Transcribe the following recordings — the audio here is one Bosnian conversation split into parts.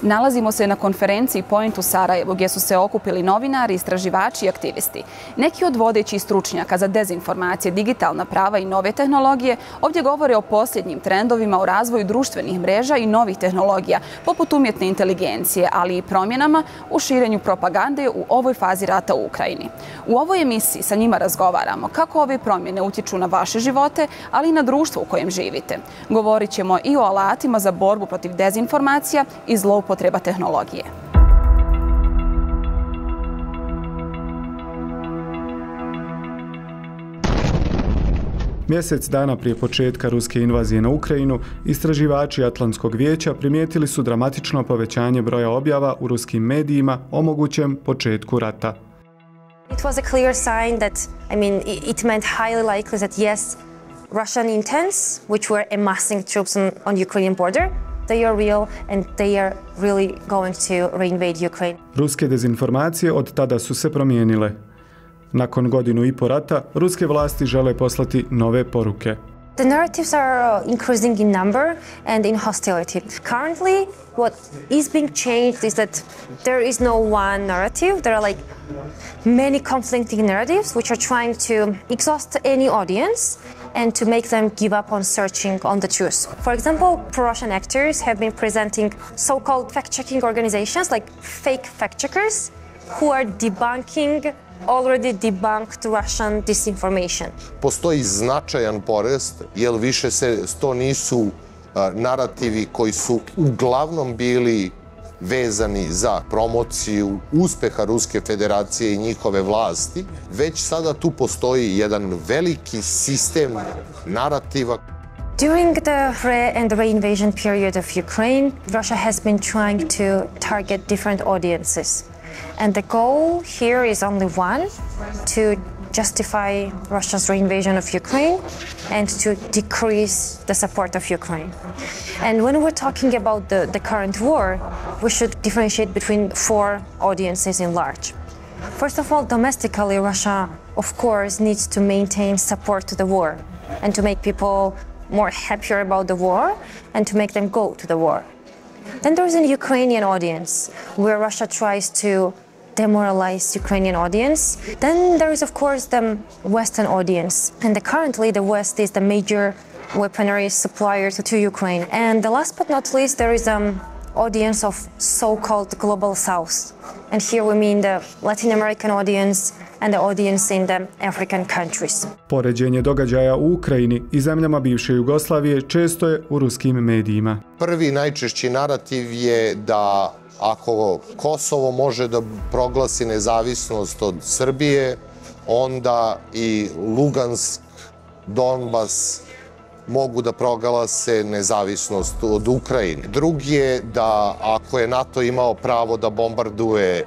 Nalazimo se na konferenciji Point u Sarajevu gdje su se okupili novinari, istraživači i aktivisti. Neki od vodećih stručnjaka za dezinformacije, digitalna prava i nove tehnologije ovdje govore o posljednjim trendovima u razvoju društvenih mreža i novih tehnologija, poput umjetne inteligencije, ali i promjenama u širenju propagande u ovoj fazi rata u Ukrajini. U ovoj emisiji sa njima razgovaramo kako ove promjene utječu na vaše živote, ali i na društvo u kojem živite. Govorit ćemo i o alatima za borbu protiv dezinformacija i zloupotreba tehnologije. Mjesec dana prije početka ruske invazije na Ukrajinu, istraživači Atlantskog vijeća primijetili su dramatično povećanje broja objava u ruskim medijima o mogućem početku rata. It was a clear sign that, it meant highly likely that yes, Russian intents, which were amassing troops on Ukrainian border, they are real and they are really going to reinvade Ukraine. Ruske dezinformacije od tada su se promijenile. Nakon godinu i po rata, ruske vlasti žele poslati nove poruke. The narratives are increasing in number and in hostility. Currently, what is being changed is that there is no one narrative. There are many conflicting narratives which are trying to exhaust any audience and to make them give up on searching on the truth. For example, pro-Russian actors have been presenting so-called fact-checking organizations like fake fact-checkers who are debunking already debunked Russian disinformation. Postoji značajan porast, jer više to nisu narativi koji su uglavnom bili vezani za promociju uspeha Ruske federacije i njihove vlasti, već sada tu postoji jedan veliki sistem narativa. During the and the reinvasion period of Ukraine, Russia has been trying to target different audiences. And the goal here is only one, to justify Russia's reinvasion of Ukraine and to decrease the support of Ukraine. And when we're talking about the current war, we should differentiate between four audiences in large. First of all, domestically, Russia, of course, needs to maintain support to the war and to make people more happier about the war and to make them go to the war. Then there's an Ukrainian audience where Russia tries to demoralize Ukrainian audience. Then there is, of course, the Western audience. And currently the West is the major weaponry supplier to Ukraine. And the last but not least, there is an audience of so-called global South. And here we mean the Latin American audience and the audience in the African countries. Poređenje događaja u Ukrajini i zemljama bivše Jugoslavije često je u ruskim medijima. Prvi najčešći narativ je da ako Kosovo može da proglasi nezavisnost od Srbije, onda i Lugansk, Donbas mogu da proglase nezavisnost od Ukrajine. Drugi je da ako je NATO imao pravo da bombarduje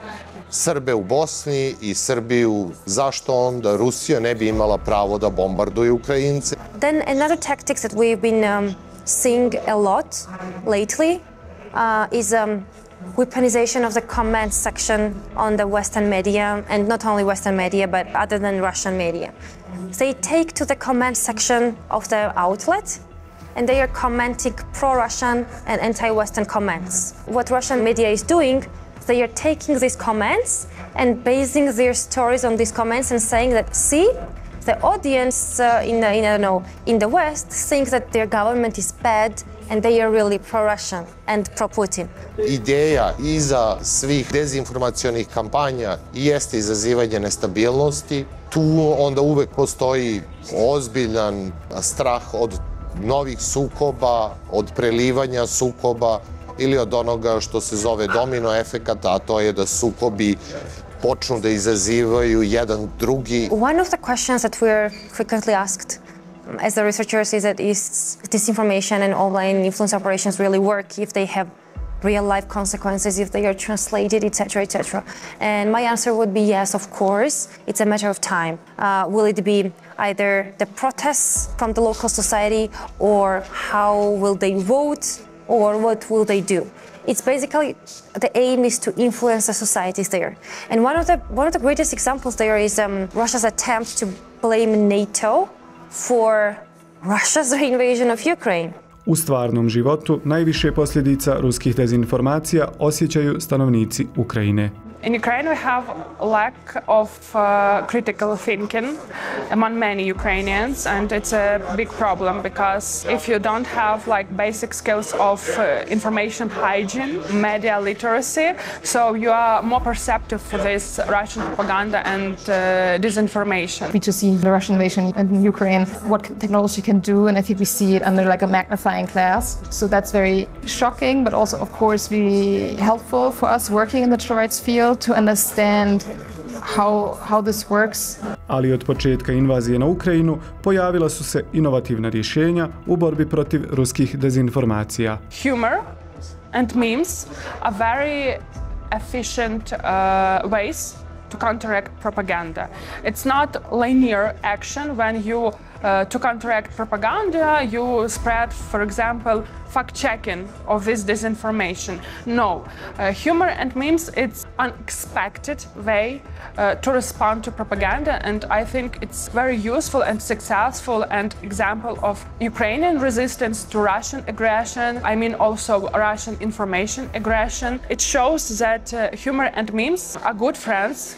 Srbe u Bosni i Srbiju, zašto onda Rusija ne bi imala pravo da bombarduje Ukrajince? Then another tactic that we've been seeing a lot lately is weaponization of the comment section on the Western media, and not only Western media, but other than Russian media. They take to the comment section of the outlet and they are commenting pro-Russian and anti-Western comments. What Russian media is doing, they are taking these comments and basing their stories on these comments and saying that, see, the audience in the West think that their government is bad and they are really pro-Russian and pro-Putin. Ideja iza svih dezinformacionih kampanja jeste izazivanje nestabilnosti. Tu onda uvek postoji ozbiljan strah od novih sukoba, od prelivanja sukoba ili od onoga što se zove domino efekat, a to je da sukobi počnu da izazivaju jedan drugi. One of the questions that we're frequently asked as the researchers is that is disinformation and online influence operations really work if they have real-life consequences, if they are translated, etc., etc. And my answer would be yes, of course. It's a matter of time. Will it be either the protests from the local society, or how will they vote, or what will they do? It's basically, the aim is to influence the societies there. And one of the greatest examples there is Russia's attempt to blame NATO for Russia's invasion of Ukraine. U stvarnom životu najviše posljedica ruskih dezinformacija osjećaju stanovnici Ukrajine. In Ukraine, we have a lack of critical thinking among many Ukrainians, and it's a big problem because if you don't have like basic skills of information hygiene, media literacy, so you are more perceptive for this Russian propaganda and disinformation. We just see the Russian invasion in Ukraine, what technology can do, and I think we see it under like a magnifying glass. So that's very shocking, but also, of course, really helpful for us working in the digital rights field to understand how this works. Ali od početka invazije na Ukrajinu pojavila su se inovativna rješenja u borbi protiv ruskih dezinformacija. Humor and memes are very efficient ways to counteract propaganda. It's not linear action when you to counteract propaganda, you spread, for example, fact-checking of this disinformation. No, humor and memes, it's unexpected way to respond to propaganda, and I think it's very useful and successful and example of Ukrainian resistance to Russian aggression. I mean also Russian information aggression. It shows that humor and memes are good friends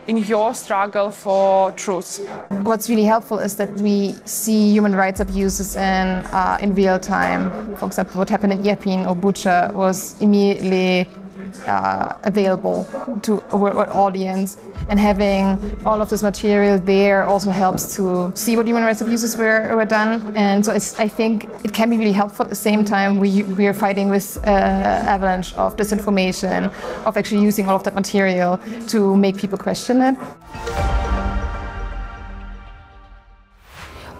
in your struggle for truth. What's really helpful is that we see human rights abuses in real time. For example, what happened in Irpin or Bucha was immediately available to our audience, and having all of this material there also helps to see what human rights abuses were done. And so I think it can be really helpful. At the same time, we are fighting with avalanche of disinformation, of actually using all of that material to make people question it.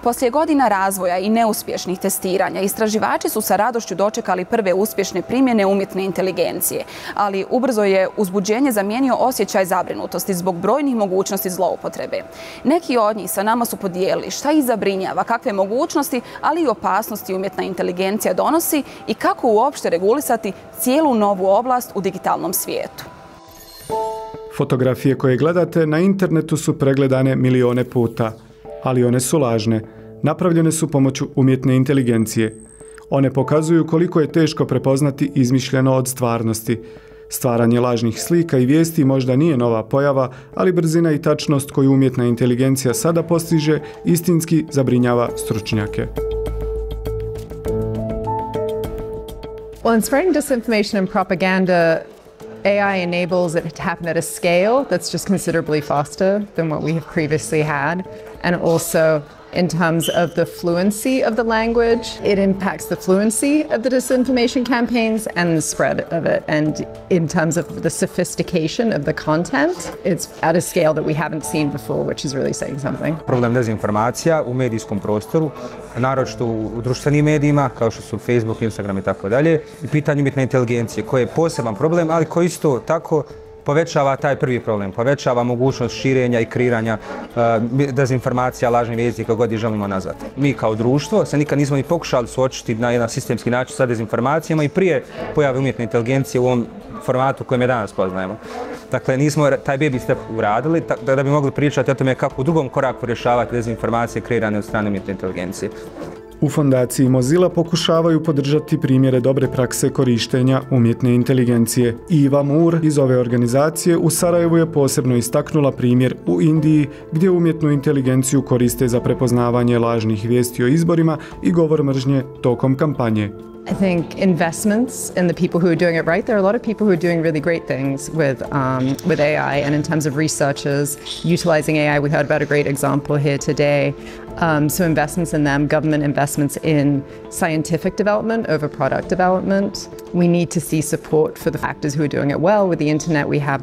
Poslije godina razvoja i neuspješnih testiranja, istraživači su sa radošću dočekali prve uspješne primjene umjetne inteligencije, ali ubrzo je uzbuđenje zamijenio osjećaj zabrinutosti zbog brojnih mogućnosti zloupotrebe. Neki od njih sa nama su podijelili šta ih zabrinjava, kakve mogućnosti, ali i opasnosti umjetna inteligencija donosi i kako uopšte regulisati cijelu novu oblast u digitalnom svijetu. Fotografije koje gledate na internetu su pregledane milione puta, ali one su lažne. Napravljene su pomoću umjetne inteligencije. One pokazuju koliko je teško prepoznati izmišljeno od stvarnosti. Stvaranje lažnih slika i vijesti možda nije nova pojava, ali brzina i tačnost koju umjetna inteligencija sada postiže istinski zabrinjava stručnjake. Well, in spreading disinformation and propaganda, AI enables it to happen at a scale that's just considerably faster than what we have previously had. And also, in terms of the fluency of the language, it impacts the fluency of the disinformation campaigns and the spread of it. And in terms of the sophistication of the content, it's at a scale that we haven't seen before, which is really saying something. Problem dezinformacija u medijskom prostoru, naročito u društvenim medijima, kao što su Facebook, Instagram i tako dalje, i pitanje umjetne inteligencije, koje je poseban problem, ali koji isto tako povećava taj prvi problem, povećava mogućnost širenja i kreiranja dezinformacija, lažnih vijesti, kako god ih želimo nazvati. Mi kao društvo se nikad nismo ni pokušali suočiti na jedan sistemski način sa dezinformacijama i prije pojave umjetne inteligencije u ovom formatu kojem je danas poznajemo. Dakle, nismo taj baby step uradili da bi mogli pričati o tome kako u drugom koraku rješavati dezinformacije kreirane od strane umjetne inteligencije. U fondaciji Mozilla pokušavaju podržati primjere dobre prakse korištenja umjetne inteligencije. Iva Mur iz ove organizacije u Sarajevu je posebno istaknula primjer u Indiji, gdje umjetnu inteligenciju koriste za prepoznavanje lažnih vijesti o izborima i govor mržnje tokom kampanje. I think investments in the people who are doing it right. There are a lot of people who are doing really great things with AI, and in terms of researchers utilizing AI, we heard about a great example here today. So investments in them, government investments in scientific development over product development. We need to see support for the actors who are doing it well. With the internet, we have,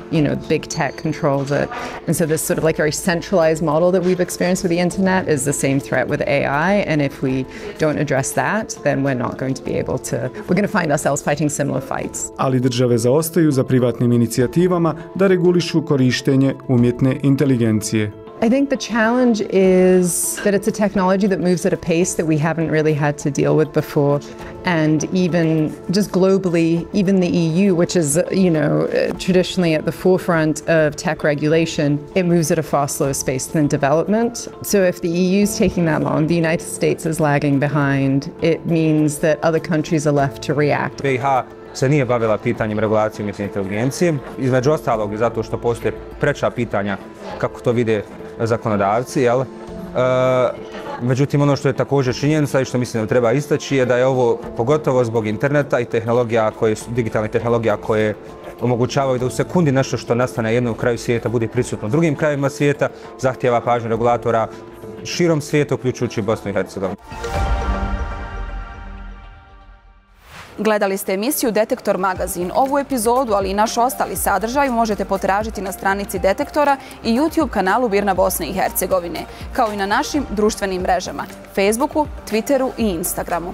big tech controls it. And so this sort of like very centralized model that we've experienced with the internet is the same threat with AI. And if we don't address that, then we're not going to be able to, we're going to find ourselves fighting similar fights. Ali države zaostaju za privatnim inicijativama da regulišu korištenje umjetne inteligencije. I think the challenge is that it's a technology that moves at a pace that we haven't really had to deal with before. And even just globally, even the EU, which is, traditionally at the forefront of tech regulation, it moves at a far slower pace than development. So if the EU is taking that long, the United States is lagging behind, it means that other countries are left to react. BiH se nije bavila pitanjem regulacije umjetne inteligencije, između ostalog i zato što postoje preča pitanja kako to vide zakonodavci, jel? Međutim, ono što je također činjenica i što mislim da treba istaći je da je ovo, pogotovo zbog interneta i tehnologija digitalnih tehnologija koje omogućavaju da u sekundi nešto što nastane na jednom kraju svijeta bude prisutno u drugim krajevima svijeta, zahtijeva pažnju regulatora širom svijeta, uključujući Bosnu i Hercegovinu. Gledali ste emisiju Detektor Magazin. Ovu epizodu, ali i naš ostali sadržaj možete potražiti na stranici Detektora i YouTube kanalu Birna Bosne i Hercegovine, kao i na našim društvenim mrežama, Facebooku, Twitteru i Instagramu.